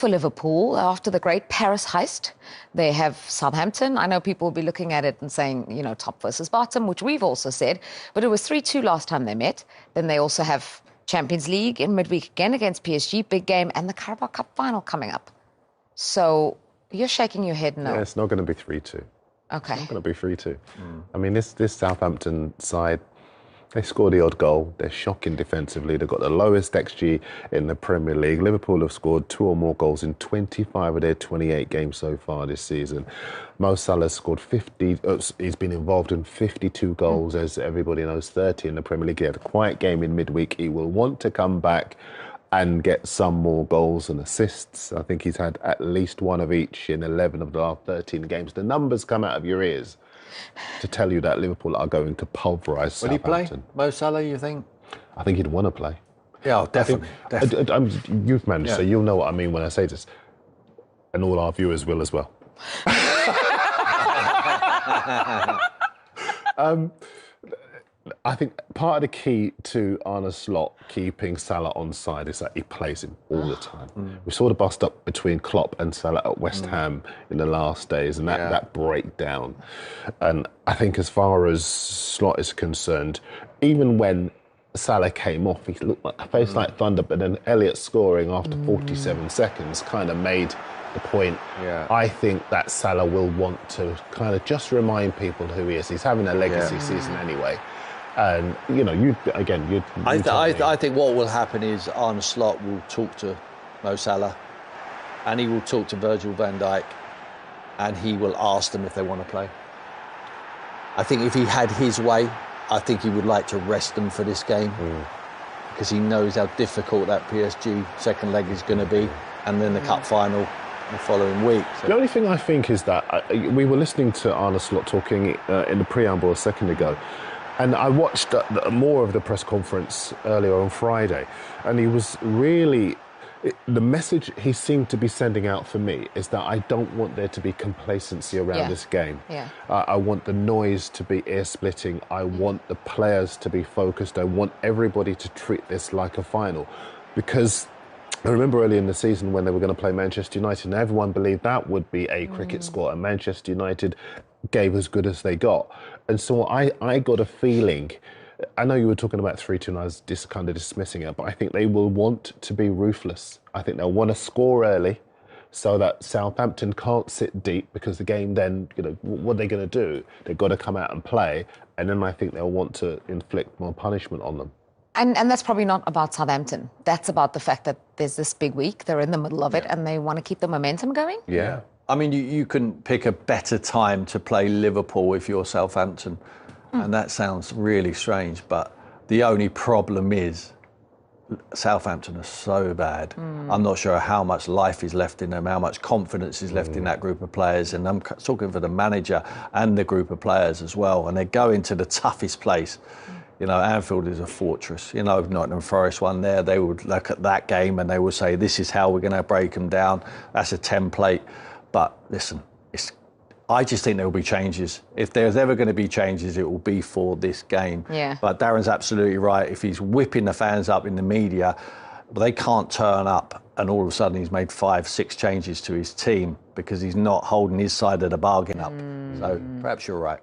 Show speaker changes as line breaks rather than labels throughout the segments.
For Liverpool, after the great Paris heist, they have Southampton. I know people will be looking at it and saying, you know, top versus bottom, which we've also said, but it was 3-2 last time they met. Then they also have Champions League in midweek again against PSG, big game, and the Carabao Cup final coming up. So you're shaking your head no.
Yeah, it's not going to be 3-2.
Okay.
It's not going to be 3-2. I mean, this Southampton side, they score the odd goal. They're shocking defensively. They've got the lowest XG in the Premier League. Liverpool have scored 2 or more goals in 25 of their 28 games so far this season. Mo Salah scored 50. He's been involved in 52 goals, as everybody knows, 30 in the Premier League. He had a quiet game in midweek. He will want to come back and get some more goals and assists. I think he's had at least one of each in 11 of the last 13 games. The numbers come out of your ears to tell you that Liverpool are going to pulverise Southampton.
Will he play, Mo Salah, you think?
I think he'd want to play.
Yeah, definitely.
I'm youth manager, so you'll know what I mean when I say this. And all our viewers will as well. I think part of the key to Arne Slot keeping Salah on side is that he plays him all the time. We saw the bust up between Klopp and Salah at West Ham in the last days, and that breakdown. And I think as far as Slot is concerned, even when Salah came off, he looked like a face like thunder, but then Elliott scoring after 47 seconds kind of made the point. I think that Salah will want to kind of just remind people who he is. He's having a legacy season anyway. And, you know,
I think what will happen is Arne Slot will talk to Mo Salah and he will talk to Virgil van Dijk and he will ask them if they want to play. I think if he had his way, I think he would like to rest them for this game because he knows how difficult that PSG second leg is going to be, and then the cup final the following week. So.
The only thing I think is that we were listening to Arne Slot talking in the preamble a second ago, and I watched more of the press conference earlier on Friday, and he was really... The message he seemed to be sending out for me is that I don't want there to be complacency around this game. I want the noise to be ear-splitting. I want the players to be focused. I want everybody to treat this like a final. Because I remember early in the season when they were going to play Manchester United, and everyone believed that would be a cricket score, and Manchester United gave as good as they got. And so I got a feeling... I know you were talking about 3-2 and I was just kind of dismissing it, but I think they will want to be ruthless. I think they'll want to score early so that Southampton can't sit deep, because the game then, you know, what are they going to do? They've got to come out and play, and then I think they'll want to inflict more punishment on them.
And that's probably not about Southampton. That's about the fact that there's this big week, they're in the middle of it, and they want to keep the momentum going.
Yeah. I mean, you couldn't pick a better time to play Liverpool if you're Southampton. And that sounds really strange, but the only problem is Southampton are so bad. I'm not sure how much life is left in them, how much confidence is left in that group of players. And I'm talking for the manager and the group of players as well. And they go into the toughest place. You know, Anfield is a fortress. You know, Nottingham Forest won there. They would look at that game and they would say, this is how we're going to break them down. That's a template. But listen, I just think there will be changes. If there's ever going to be changes, it will be for this game. But Darren's absolutely right. If he's whipping the fans up in the media, they can't turn up and all of a sudden he's made 5-6 changes to his team because he's not holding his side of the bargain up. So perhaps you're right.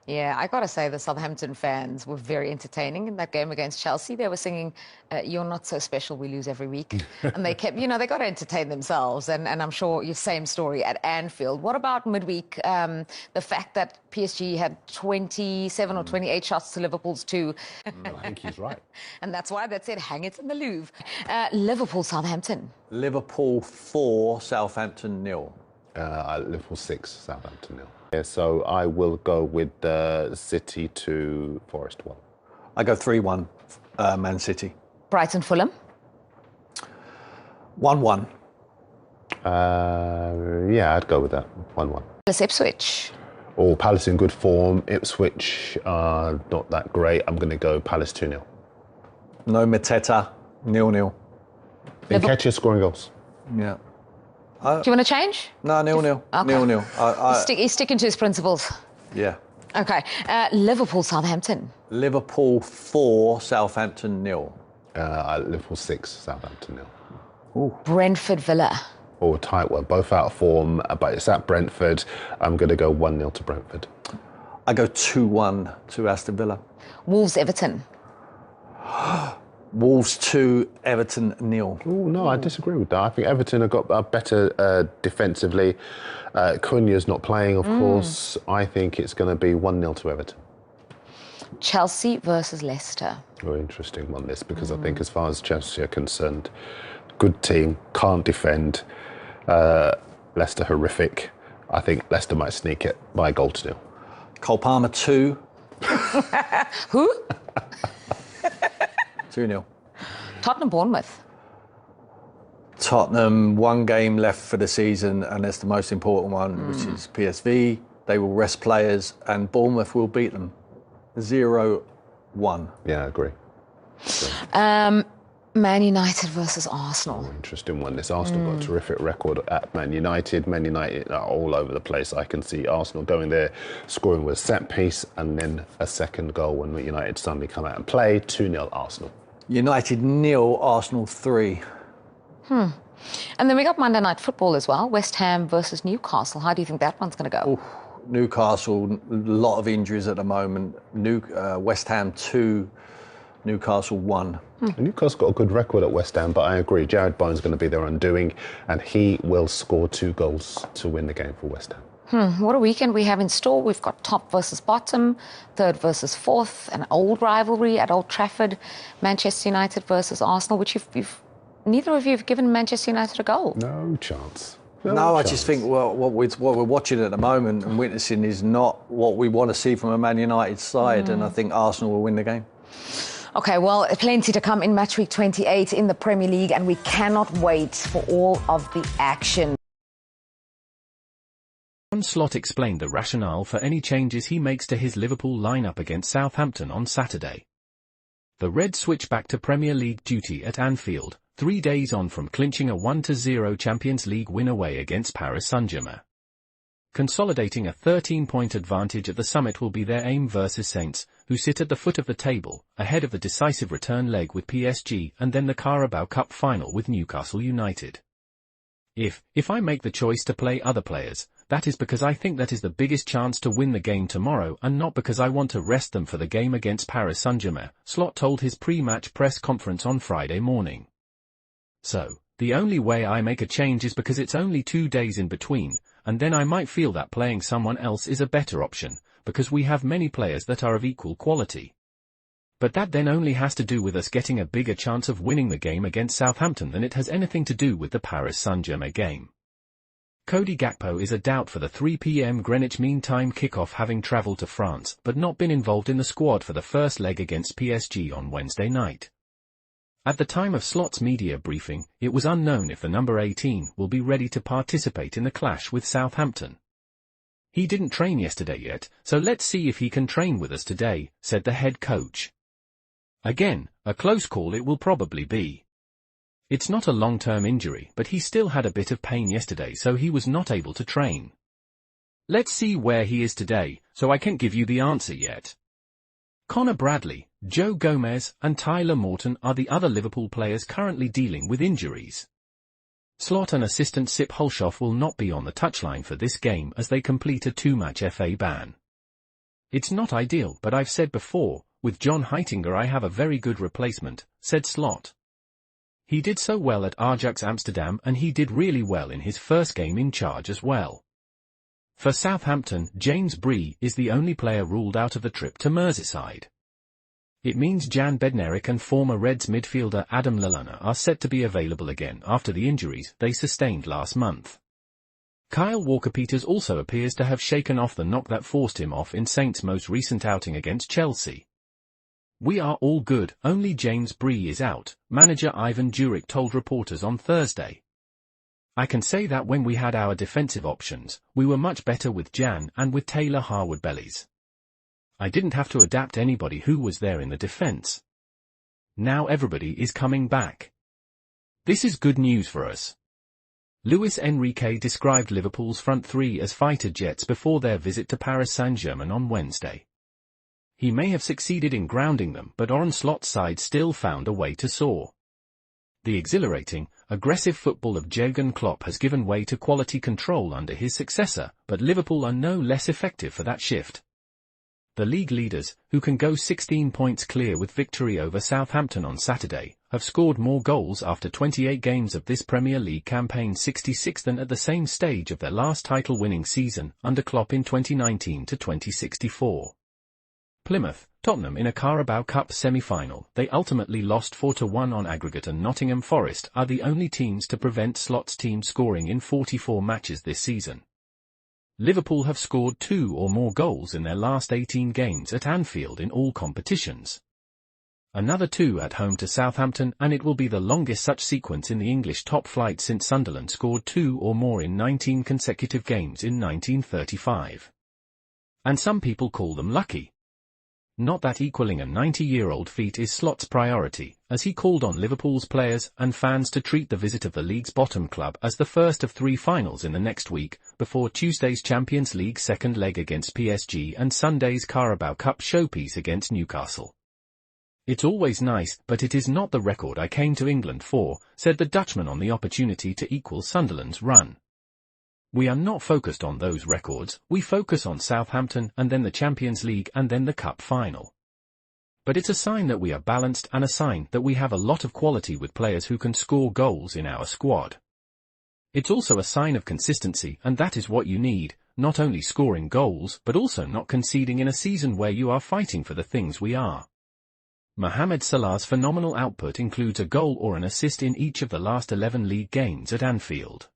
Yeah, I got to say the Southampton fans were very entertaining in that game against Chelsea. They were singing, "You're not so special, we lose every week." And they kept, you know, they got to entertain themselves. And I'm sure your same story at Anfield. What about midweek? The fact that PSG had 27 or 28 shots to Liverpool's 2.
I think he's right.
And that's why they said, hang it in the Louvre. Liverpool, Southampton.
Liverpool 4, Southampton 0.
Liverpool 6, Southampton 0. Yeah, so I will go with City to Forest 1.
I go 3-1, Man City.
Brighton, Fulham.
1-1.
Yeah, I'd go with that. 1-1.
Palace, Ipswich.
Oh, Palace in good form. Ipswich, not that great. I'm going to go Palace 2-0.
No Mateta, 0-0.
Nketiah scoring goals.
Yeah.
Do you want to change?
No, 0-0.
Okay.
0-0.
He's sticking to his principles.
Yeah.
Okay. Liverpool, Southampton.
Liverpool 4, Southampton 0.
Liverpool 6, Southampton 0.
Brentford, Villa.
or a tight one. Both out of form, but it's at Brentford. I'm going to go 1-0 to Brentford.
I go 2-1 to Aston Villa.
Wolves Everton.
Wolves 2, Everton 0.
Oh no, I disagree with that. I think Everton have got better defensively. Cunha's not playing, of course. I think it's going to be 1-0 to Everton.
Chelsea versus Leicester.
Oh, interesting one, this, because I think as far as Chelsea are concerned, good team, can't defend. Leicester horrific. I think Leicester might sneak it by a goal to 0.
Cole Palmer 2.
Who?
2-0.
Tottenham Bournemouth.
Tottenham, 1 game left for the season, and that's the most important one, which is PSV. They will rest players, and Bournemouth will beat them 0-1.
Yeah, I agree.
Man United versus Arsenal.
Interesting one. This Arsenal got a terrific record at Man United. Man United are all over the place. I can see Arsenal going there, scoring with a set piece, and then a second goal when United suddenly come out and play. 2-0 Arsenal.
United 0, Arsenal 3.
And then we got Monday Night Football as well. West Ham versus Newcastle. How do you think that one's going to go?
Newcastle, a lot of injuries at the moment. West Ham 2, Newcastle 1.
Newcastle got a good record at West Ham, but I agree. Jared Bowen's going to be their undoing, and he will score 2 goals to win the game for West Ham.
What a weekend we have in store. We've got top versus bottom, third versus fourth, an old rivalry at Old Trafford, Manchester United versus Arsenal, which neither of you have given Manchester United a goal.
No chance.
No, I just think what we're watching at the moment and witnessing is not what we want to see from a Man United side, and I think Arsenal will win the game.
Okay, well, plenty to come in match week 28 in the Premier League, and we cannot wait for all of the action.
Arne Slot explained the rationale for any changes he makes to his Liverpool lineup against Southampton on Saturday. The Reds switch back to Premier League duty at Anfield, 3 days on from clinching a 1-0 Champions League win away against Paris Saint-Germain. Consolidating a 13-point advantage at the summit will be their aim versus Saints, who sit at the foot of the table, ahead of the decisive return leg with PSG and then the Carabao Cup final with Newcastle United. If I make the choice to play other players, that is because I think that is the biggest chance to win the game tomorrow and not because I want to rest them for the game against Paris Saint-Germain, Slot told his pre-match press conference on Friday morning. So, the only way I make a change is because it's only 2 days in between, and then I might feel that playing someone else is a better option, because we have many players that are of equal quality. But that then only has to do with us getting a bigger chance of winning the game against Southampton than it has anything to do with the Paris Saint-Germain game. Cody Gakpo is a doubt for the 3 p.m. Greenwich Mean Time kickoff, having travelled to France but not been involved in the squad for the first leg against PSG on Wednesday night. At the time of Slot's media briefing, it was unknown if the number 18 will be ready to participate in the clash with Southampton. He didn't train yesterday yet, so let's see if he can train with us today, said the head coach. Again, a close call it will probably be. It's not a long-term injury, but he still had a bit of pain yesterday, so he was not able to train. Let's see where he is today, so I can't give you the answer yet. Connor Bradley, Joe Gomez, and Tyler Morton are the other Liverpool players currently dealing with injuries. Slot and assistant Sip Hulshoff will not be on the touchline for this game as they complete a 2-match FA ban. It's not ideal, but I've said before, with John Heitinger I have a very good replacement, said Slot. He did so well at Ajax Amsterdam and he did really well in his first game in charge as well. For Southampton, James Bree is the only player ruled out of the trip to Merseyside. It means Jan Bednarik and former Reds midfielder Adam Lallana are set to be available again after the injuries they sustained last month. Kyle Walker-Peters also appears to have shaken off the knock that forced him off in Saints' most recent outing against Chelsea. We are all good, only James Bree is out, manager Ivan Juric told reporters on Thursday. I can say that when we had our defensive options, we were much better with Jan and with Taylor Harwood-Bellies. I didn't have to adapt anybody who was there in the defense. Now everybody is coming back. This is good news for us. Luis Enrique described Liverpool's front three as fighter jets before their visit to Paris Saint-Germain on Wednesday. He may have succeeded in grounding them, but Arne Slot's side still found a way to soar. The exhilarating, aggressive football of Jurgen Klopp has given way to quality control under his successor, but Liverpool are no less effective for that shift. The league leaders, who can go 16 points clear with victory over Southampton on Saturday, have scored more goals after 28 games of this Premier League campaign, 66 than at the same stage of their last title-winning season under Klopp in 2019 to 2064. Plymouth, Tottenham in a Carabao Cup semi-final, they ultimately lost 4-1 on aggregate, and Nottingham Forest are the only teams to prevent Slot's team scoring in 44 matches this season. Liverpool have scored 2 or more goals in their last 18 games at Anfield in all competitions. Another 2 at home to Southampton, and it will be the longest such sequence in the English top flight since Sunderland scored 2 or more in 19 consecutive games in 1935. And some people call them lucky. Not that equaling a 90-year-old feat is Slot's priority, as he called on Liverpool's players and fans to treat the visit of the league's bottom club as the first of 3 finals in the next week, before Tuesday's Champions League second leg against PSG and Sunday's Carabao Cup showpiece against Newcastle. "It's always nice, but it is not the record I came to England for," said the Dutchman on the opportunity to equal Sunderland's run. "We are not focused on those records, we focus on Southampton and then the Champions League and then the Cup final. But it's a sign that we are balanced and a sign that we have a lot of quality with players who can score goals in our squad. It's also a sign of consistency, and that is what you need, not only scoring goals but also not conceding in a season where you are fighting for the things we are." Mohamed Salah's phenomenal output includes a goal or an assist in each of the last 11 league games at Anfield.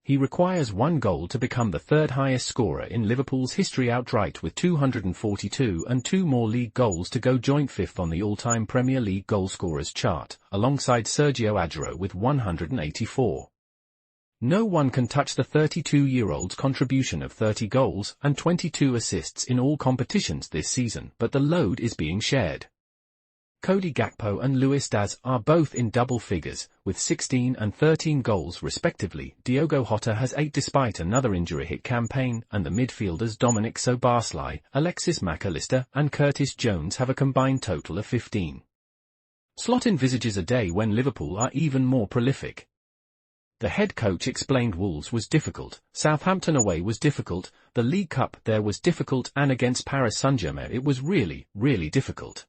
He requires 1 goal to become the 3rd highest scorer in Liverpool's history outright, with 242, and 2 more league goals to go joint 5th on the all-time Premier League goalscorers chart, alongside Sergio Aguero with 184. No one can touch the 32-year-old's contribution of 30 goals and 22 assists in all competitions this season, but the load is being shared. Cody Gakpo and Luis Diaz are both in double figures, with 16 and 13 goals respectively. Diogo Jota has 8 despite another injury-hit campaign, and the midfielders Dominic Szoboszlai, Alexis Mac Allister and Curtis Jones have a combined total of 15. Slot envisages a day when Liverpool are even more prolific. The head coach explained Wolves was difficult, Southampton away was difficult, the League Cup there was difficult, and against Paris Saint-Germain it was really, really difficult.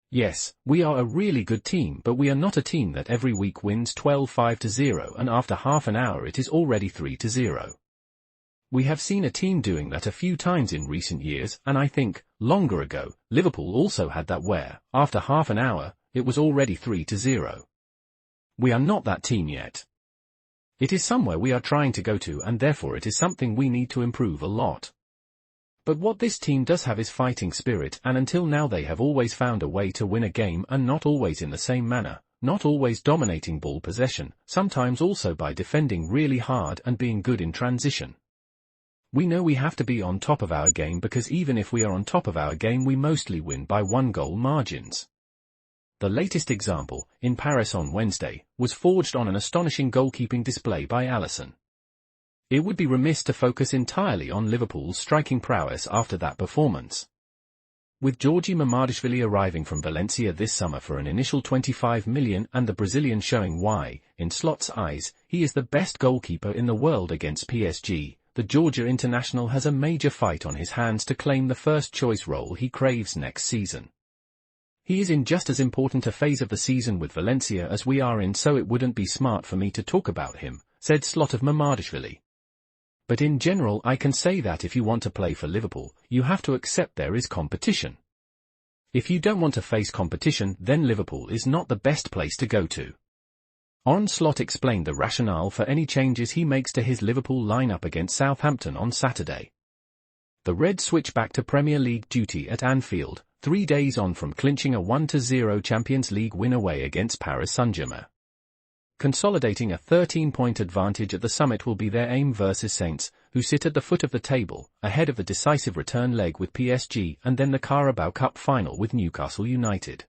Yes, we are a really good team, but we are not a team that every week wins 12-5-0 and after half an hour it is already 3-0. We have seen a team doing that a few times in recent years, and I think, longer ago, Liverpool also had that where, after half an hour, it was already 3-0. We are not that team yet. It is somewhere we are trying to go to, and therefore it is something we need to improve a lot. But what this team does have is fighting spirit, and until now they have always found a way to win a game, and not always in the same manner, not always dominating ball possession, sometimes also by defending really hard and being good in transition. We know we have to be on top of our game, because even if we are on top of our game we mostly win by 1-goal margins. The latest example, in Paris on Wednesday, was forged on an astonishing goalkeeping display by Alisson. It would be remiss to focus entirely on Liverpool's striking prowess after that performance. With Georgi Mamardashvili arriving from Valencia this summer for an initial 25 million and the Brazilian showing why, in Slot's eyes, he is the best goalkeeper in the world against PSG, the Georgia international has a major fight on his hands to claim the first-choice role he craves next season. He is in just as important a phase of the season with Valencia as we are in, so it wouldn't be smart for me to talk about him, said Slot of Mamardashvili. But in general I can say that if you want to play for Liverpool, you have to accept there is competition. If you don't want to face competition, then Liverpool is not the best place to go to. Arne Slot explained the rationale for any changes he makes to his Liverpool lineup against Southampton on Saturday. The Reds switch back to Premier League duty at Anfield, 3 days on from clinching a 1-0 Champions League win away against Paris Saint-Germain. Consolidating a 13-point advantage at the summit will be their aim versus Saints, who sit at the foot of the table, ahead of the decisive return leg with PSG and then the Carabao Cup final with Newcastle United.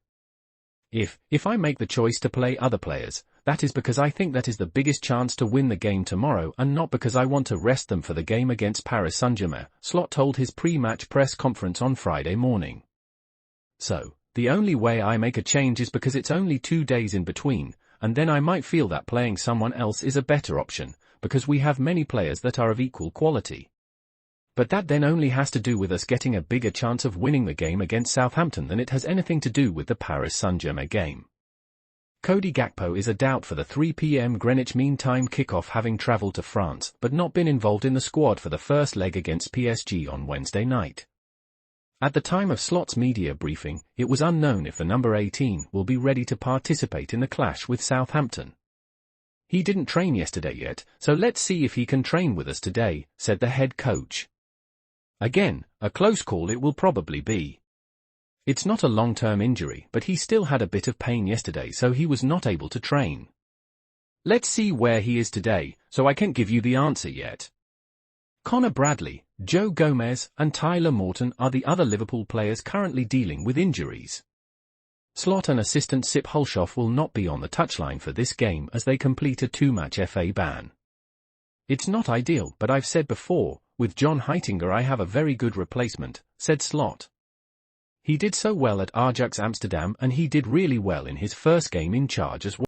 If I make the choice to play other players, that is because I think that is the biggest chance to win the game tomorrow and not because I want to rest them for the game against Paris Saint-Germain, Slot told his pre-match press conference on Friday morning. So, the only way I make a change is because it's only 2 days in between, and then I might feel that playing someone else is a better option, because we have many players that are of equal quality. But that then only has to do with us getting a bigger chance of winning the game against Southampton than it has anything to do with the Paris Saint-Germain game. Cody Gakpo is a doubt for the 3 p.m. Greenwich Mean Time kickoff, having travelled to France but not been involved in the squad for the first leg against PSG on Wednesday night. At the time of Slot's media briefing, it was unknown if the number 18 will be ready to participate in the clash with Southampton. He didn't train yesterday yet, so let's see if he can train with us today, said the head coach. Again, a close call it will probably be. It's not a long-term injury, but he still had a bit of pain yesterday, so he was not able to train. Let's see where he is today, so I can't give you the answer yet. Connor Bradley, Joe Gomez, and Tyler Morton are the other Liverpool players currently dealing with injuries. Slot and assistant Sip Hulshoff will not be on the touchline for this game as they complete a 2-match FA ban. It's not ideal, but I've said before, with John Heitinga I have a very good replacement, said Slot. He did so well at Ajax Amsterdam and he did really well in his first game in charge as well.